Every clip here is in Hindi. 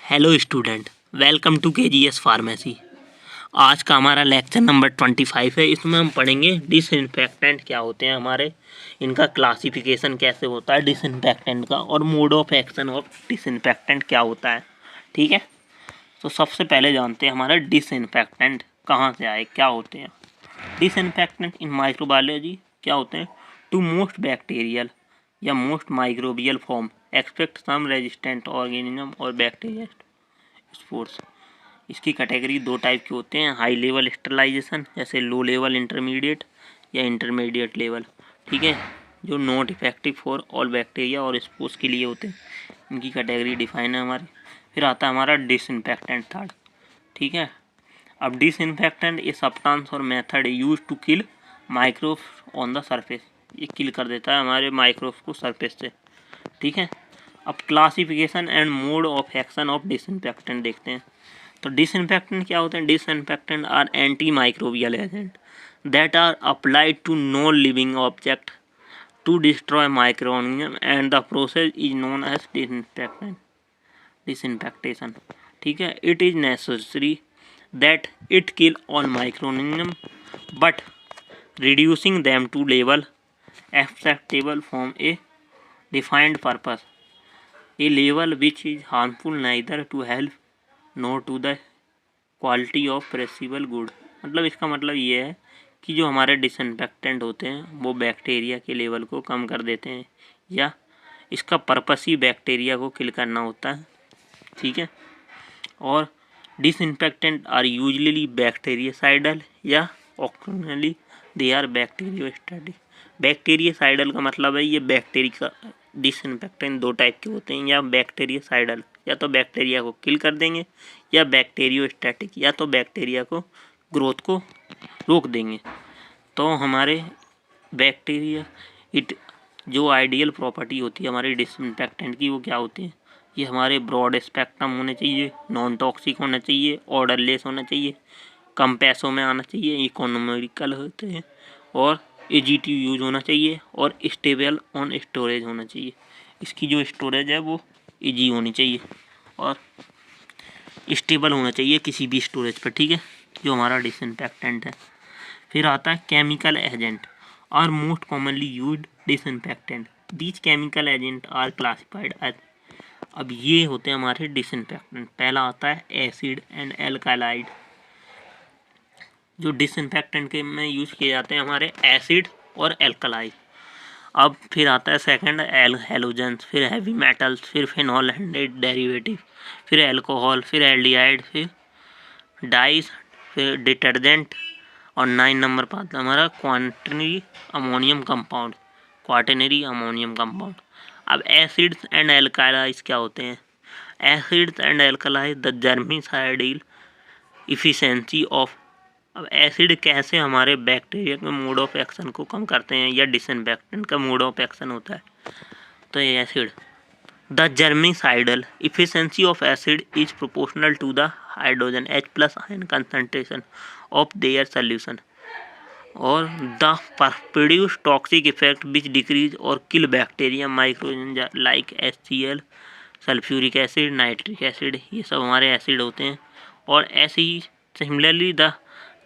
Hello student, welcome to KGS pharmacy. आज का हमारा लेक्चर नंबर 25 है। इसमें हम पढ़ेंगे डिसइंफेक्टेंट क्या होते हैं हमारे, इनका क्लासिफिकेशन कैसे होता है डिसइंफेक्टेंट का, और mode of action of disinfectant क्या होता है। ठीक है, तो सबसे पहले जानते हैं हमारा डिसइंफेक्टेंट कहाँ से आए, क्या होते हैं। डिसइंफेक्टेंट इन माइक्रोबायोलॉजी क्या होते हैं? टू मोस्ट बैक्टीरियल या most microbial form expect some resistant organism और बैक्टीरिया स्पोर्स। इसकी कैटेगरी दो टाइप के होते हैं, हाई लेवल स्टरलाइजेशन जैसे लो लेवल इंटरमीडिएट या इंटरमीडिएट लेवल। ठीक है, जो not effective for all bacteria और स्पोर्स के लिए होते हैं, इनकी कैटेगरी डिफाइन है हमारी। फिर आता है हमारा डिसइंफेक्टेंट थर्ड। ठीक है, अब डिसइंफेक्टेंट ए सब्सटेंस और method use to kill microbes on the surface. ये किल कर देता है हमारे माइक्रोब्स को सरफेस से। ठीक है, अब classification and mode of action of disinfectant देखते हैं। तो डिसइंफेक्टेंट क्या होते हैं? Disinfectant are antimicrobial agent that are applied to non living object to destroy microorganism and the process is known as disinfectation. ठीक है, it is necessary that it kill all microorganisms but reducing them to level acceptable from a defined purpose, a level which is harmful neither to health nor to the quality of perishable good। मतलब इसका मतलब ये है कि जो हमारे डिसइंफेक्टेंट होते हैं वो बैक्टीरिया के लेवल को कम कर देते हैं, या इसका पर्पस ही बैक्टीरिया को किल करना होता है। ठीक है, और डिसइंफेक्टेंट आर यूजली बैक्टीरियासाइडल या ऑक्सीजनली दे आर बैक्टीरियोस्टैटिक। बैक्टीरियासाइडल का मतलब है ये बैक्टीरिया का डिसइंफेक्टेंट दो टाइप के होते हैं, या बैक्टीरियासाइडल या तो बैक्टीरिया को किल कर देंगे, या बैक्टीरियोस्टैटिक या तो बैक्टीरिया को ग्रोथ को रोक देंगे। तो हमारे बैक्टीरिया जो आइडियल प्रॉपर्टी होती है हमारे डिसइंफेक्टेंट की, वो क्या होती है? ये हमारे ब्रॉड स्पेक्ट्रम होने चाहिए, नॉन टॉक्सिक होना चाहिए, ऑर्डरलेस होना चाहिए, कम पैसों में आना चाहिए, इकोनॉमिकल होते हैं, और इजी टू यूज होना चाहिए, और स्टेबल ऑन स्टोरेज होना चाहिए। इसकी जो स्टोरेज है वो इजी होनी चाहिए और स्टेबल होना चाहिए किसी भी स्टोरेज पर। ठीक है, जो हमारा डिसइंफेक्टेंट है। फिर आता है chemical agent are most commonly used disinfectant. These chemical agent are classified as. अब ये होते हैं हमारे डिसइंफेक्टेंट। पहला आता है एसिड एंड एल्कालाइड। जो डिसइंफेक्टेंट के में यूज किए जाते हैं हमारे एसिड और एल्कालाइड। अब फिर आता है सेकंड हैलोजेंस, फिर हैवी मेटल्स, फिर फिनॉल एंड डेरिवेटिव, फिर अल्कोहल, फिर एल्डिहाइड, फिर डाइस, फिर डिटर्जेंट, और 9 नंबर पर आता है हमारा quaternary ammonium compound. Quaternary ammonium compound. अब एसिड्स एंड एल्कालाइज क्या होते हैं? Acids and alkalis the germicidal efficiency of. अब एसिड कैसे हमारे बैक्टीरिया के मोड ऑफ एक्शन को कम करते हैं, या डिसइंफेक्टेंट का मोड ऑफ एक्शन होता है। तो ये acid, the germicidal efficiency of acid is proportional to the hydrogen H plus ion concentration of their solution or the produce toxic effect which decrease or kill bacteria microorganisms like HCl, sulphuric acid, nitric acid, ये सब हमारे एसिड होते हैं। और ऐसे ही similarly the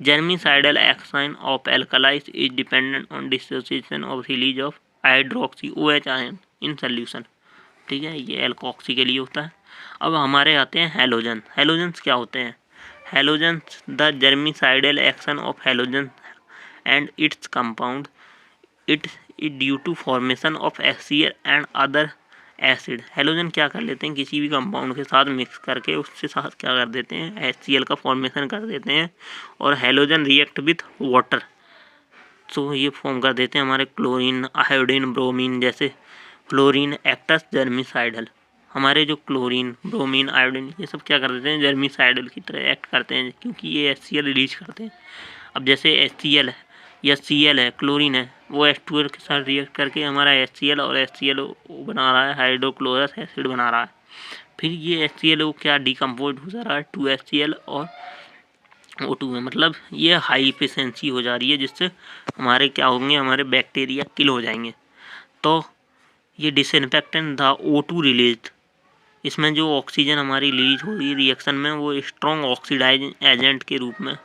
germicidal action of alkalis is dependent on dissociation of release of hydroxy OH ion in solution. ठीक है, ये एल्कोक्सी के लिए होता है। अब हमारे आते हैं हैलोजन। हैलोजेंस क्या होते हैं? Halogens the germicidal action of halogen and its compound it is due to formation of HCl and other acid. Halogen क्या कर लेते हैं? किसी भी कंपाउंड के साथ मिक्स करके उसके साथ क्या कर देते हैं? HCl का फॉर्मेशन कर देते हैं, और हैलोजन रिएक्ट विथ वाटर, तो ये फॉर्म कर देते हैं हमारे क्लोरीन, आयोडीन, ब्रोमीन जैसे। Chlorine acts germicidal. हमारे जो क्लोरीन, ब्रोमीन, आयोडीन ये सब क्या कर देते हैं? जर्मिसाइडल की तरह एक्ट करते हैं, क्योंकि ये HCl रिलीज करते हैं। अब जैसे HCl है या Cl है, क्लोरीन है, वो H2O के साथ रिएक्ट करके हमारा HCl और HCl बना रहा है, हाइड्रोक्लोरस एसिड बना रहा है। फिर ये HCl क्या डिकम्पोज हो जा रहा है 2HCl और O2 में। मतलब ये हाई इफिशिएंसी हो जा रही है, जिससे हमारे क्या होंगे? हमारे बैक्टीरिया किल हो जाएंगे। तो ये डिसइंफेक्टेंट द O2 रिलीज इसमें जो ऑक्सीजन हमारी रिलीज हो रही है रिएक्शन में वो स्ट्रॉन्ग ऑक्सीडाइजिंग एजेंट के रूप में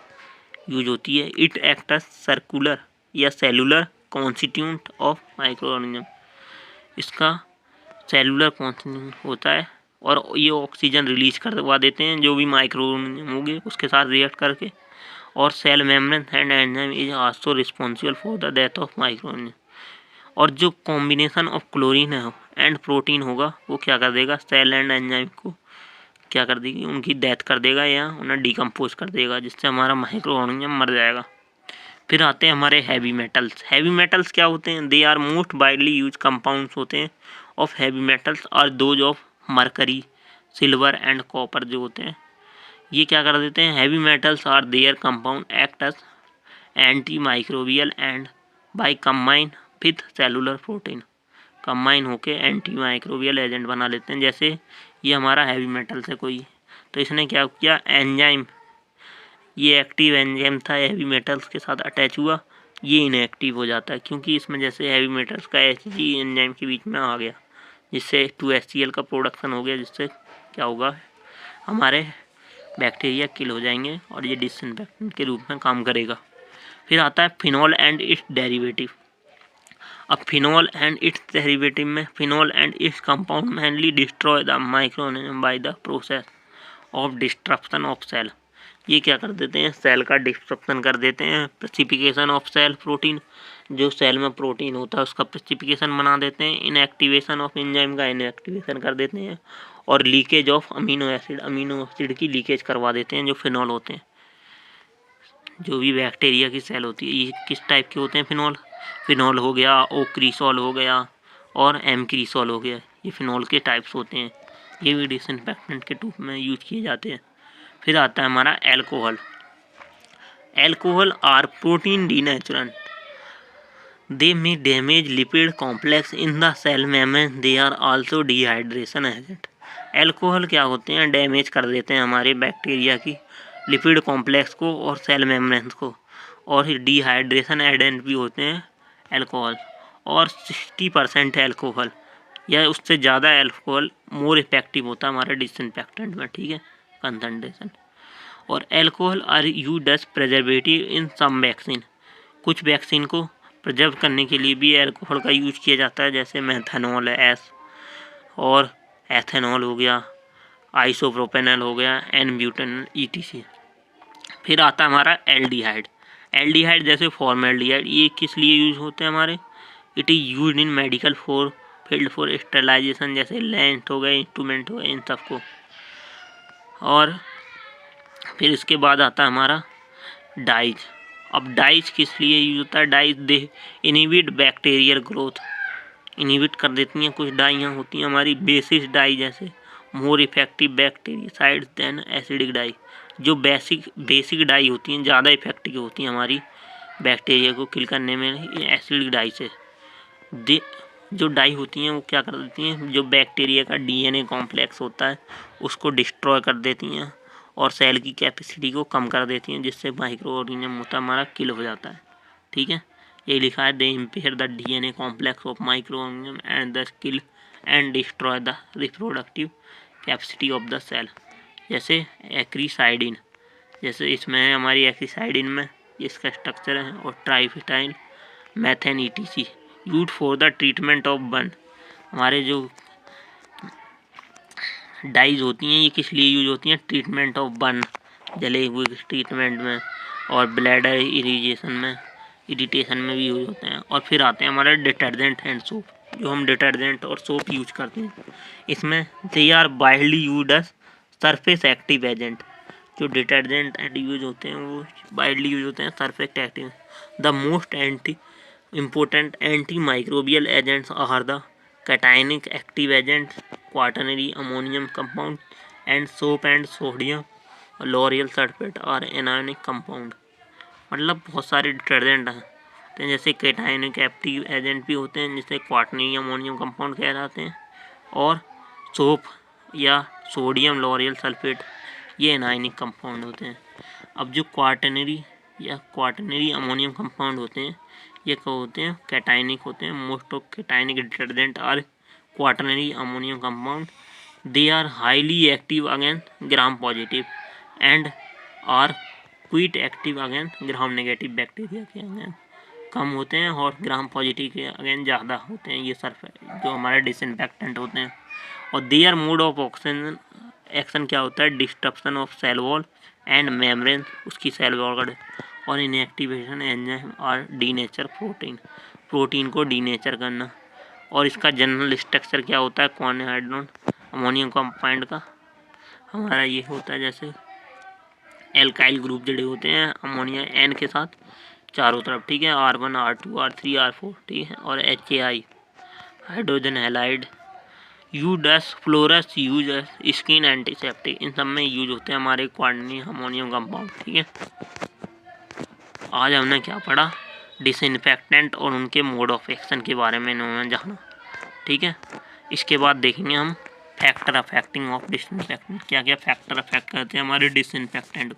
यूज होती है। इट एक्ट एज सर्कुलर या cellular constituent of micro organism. इसका सेलुलर कॉन्स्टिट्यूएंट होता है और ये ऑक्सीजन रिलीज करवा देते हैं जो भी माइक्रो ऑर्गेनिज्म होंगे उसके साथ रिएक्ट करके। और cell membrane and enzyme is also responsible for the death of micro organism. और जो कॉम्बिनेशन ऑफ क्लोरीन है एंड प्रोटीन होगा वो क्या कर देगा, सेल एंड एंजाइम को क्या कर देगी, उनकी डेथ कर देगा या उन्हें डिकम्पोज कर देगा, जिससे हमारा माइक्रो ऑर्गेनिज्म मर जाएगा। फिर आते हैं हमारे हैवी मेटल्स। हैवी मेटल्स क्या होते हैं, they are most widely use compounds होते हैं ऑफ हैवी मेटल्स और those of mercury, silver and copper जो होते हैं ये क्या कर देते हैं, heavy metals are their compound act as antimicrobial and by combine with cellular protein, combine होके एंटी माइक्रोबियल एजेंट बना लेते हैं। जैसे ये हमारा हैवी मेटल्स है कोई, तो इसने क्या किया, एंजाइम, ये एक्टिव एंजाइम था हैवी मेटल्स के साथ अटैच हुआ, ये इनएक्टिव हो जाता है क्योंकि इसमें जैसे हैवी मेटल्स का Hg एंजाइम के बीच में आ गया, जिससे 2HCl का प्रोडक्शन हो गया, जिससे क्या होगा, हमारे बैक्टीरिया किल हो जाएंगे और ये डिसइंफेक्टेंट के रूप में काम करेगा। फिर आता है फिनॉल एंड इट्स डेरिवेटिव। अब फिनॉल एंड इट्स डेरिवेटिव में phenol and its compound mainly destroy the microorganism by the process of disruption of cell. ये क्या कर देते हैं, सेल का डिस्ट्रप्शन कर देते हैं, प्रेसिपिकेशन ऑफ सेल प्रोटीन, जो सेल में प्रोटीन होता है उसका प्रेसिपिकेशन बना देते हैं, इनएक्टिवेशन ऑफ एंजाइम का इनएक्टिवेशन कर देते हैं, और लीकेज ऑफ अमीनो एसिड की लीकेज करवा देते हैं जो फिनॉल होते हैं। जो भी बैक्टीरिया की सेल होती है ये किस टाइप के होते हैं, फिनॉल हो गया, ओक्रीसॉल हो गया और एमक्रीसॉल हो गया, ये फिनॉल के टाइप्स होते हैं। ये भी डिसइंफेक्टेंट के रूप में यूज किए जाते हैं। फिर आता है हमारा alcohol. Alcohol are protein denaturant, they may damage lipid complex in the cell membrane, they are also dehydration agent. Alcohol क्या होते हैं, डैमेज कर देते हैं हमारे बैक्टीरिया की लिपिड कॉम्प्लेक्स को और सेल मेम्ब्रेन को, और डिहाइड्रेशन एजेंट भी होते हैं एल्कोहल। और 60% एल्कोहल या उससे ज़्यादा एल्कोहल मोर इफेक्टिव होता है हमारे डिसइंफेक्टेंट में, ठीक है, कंसंट्रेशन। और alcohol are used as preservative in some vaccine, कुछ वैक्सीन को प्रिजर्व करने के लिए भी एल्कोहल का यूज किया जाता है, जैसे मेथनॉल है एस, और एथेनॉल हो गया, आइसोप्रोपेनॉल हो गया, एन-ब्यूटेनॉल ETC। फिर आता है हमारा एल्डिहाइड। एल्डिहाइड जैसे फॉर्मेल्डिहाइड, ये किस लिए यूज होते हैं हमारे, it is use in medical field for sterilization, जैसे लेंस हो गए, इंस्ट्रूमेंट हो गए, इन सबको। और फिर इसके बाद आता है हमारा डाइज। अब डाइज किस लिए यूज होता है, डाइज दे इनहिबिट बैक्टीरियल ग्रोथ, इनहिबिट कर देती हैं, कुछ डाइयाँ होती हैं हमारी बेसिस डाई, जैसे more effective bactericides than acidic dye, जो बेसिक डाई होती हैं ज़्यादा इफेक्टिव होती हैं हमारी बैक्टीरिया को किल करने में एसिडिक डाई से। जो डाई होती हैं वो क्या कर देती हैं, जो बैक्टीरिया का DNA कॉम्प्लेक्स होता है उसको डिस्ट्रॉय कर देती हैं और सेल की कैपेसिटी को कम कर देती हैं, जिससे माइक्रो ऑर्गेनिज्म होता है हमारा किल हो जाता है, ठीक है। ये लिखा है, they impair the DNA complex of micro organism and the kill and destroy the reproductive capacity of the cell. जैसे एक्रीसाइडिन, जैसे इसमें है हमारी एक्रीसाइडिन में इसका स्ट्रक्चर है, और triphenyl methane ETC use for the treatment of burn. हमारे जो डाइज होती हैं ये किस लिए यूज होती हैं, ट्रीटमेंट ऑफ बर्न, जले हुए ट्रीटमेंट में, और ब्लैडर इरिटेशन में भी यूज होते हैं। और फिर आते हैं हमारे डिटर्जेंट एंड सोप, जो हम डिटर्जेंट और सोप यूज करते हैं, इसमें they are widely used as surface active agent. जो डिटर्जेंट एंड यूज होते हैं वो वाइडली यूज होते हैं surface active. The most important antimicrobial agents are the cationic active agents, quaternary ammonium compound, and soap and sodium lauryl sulfate are anionic compound। मतलब बहुत सारे डिटर्जेंट हैं तो जैसे कैटायनिक एक्टिव एजेंट भी होते हैं, जिसे क्वाटरनरी अमोनियम कंपाउंड कह जाते हैं, और सोप या सोडियम लॉरियल सल्फेट ये एनायनिक कंपाउंड होते हैं। अब जो क्वाटरनरी अमोनियम कंपाउंड होते हैं ये क्या होते हैं, कैटायनिक होते हैं। Most of cationic detergent are quaternary ammonium compound they are highly active against gram positive and are quite active against gram negative bacteria के अगेंस्ट कम होते हैं और ग्राम पॉजिटिव के अगेंस्ट ज़्यादा होते हैं ये सर्फ जो हमारे डिसइंफेक्टेंट होते हैं। और their mode of oxygen action क्या होता है, disruption of cell wall and membrane, उसकी सेल वॉल और इनएक्टिवेशन एंजाइम और डीनेचर प्रोटीन को डीनेचर करना। और इसका जनरल स्ट्रक्चर क्या होता है, कॉन्हाइड्रोन अमोनियम कंपाउंड का हमारा ये होता है, जैसे एल्काइल ग्रुप जुड़े होते हैं अमोनिया एन के साथ चारों तरफ, ठीक है, R1 R2 R3 R4, ठीक है, और HAI hydrogen halide, iodophors use skin antiseptic, इन सब में यूज होते हैं हमारे क्वार्टनी अमोनियम कंपाउंड, ठीक है। आज हमने क्या पढ़ा, डिसइंफेक्टेंट और उनके मोड ऑफ एक्शन के बारे में इन्होंने जाना, ठीक है। इसके बाद देखेंगे हम फैक्टर अफेक्टिंग ऑफ डिसइंफेक्टेंट, क्या क्या फैक्टर अफेक्ट करते हैं हमारे डिसइंफेक्टेंट।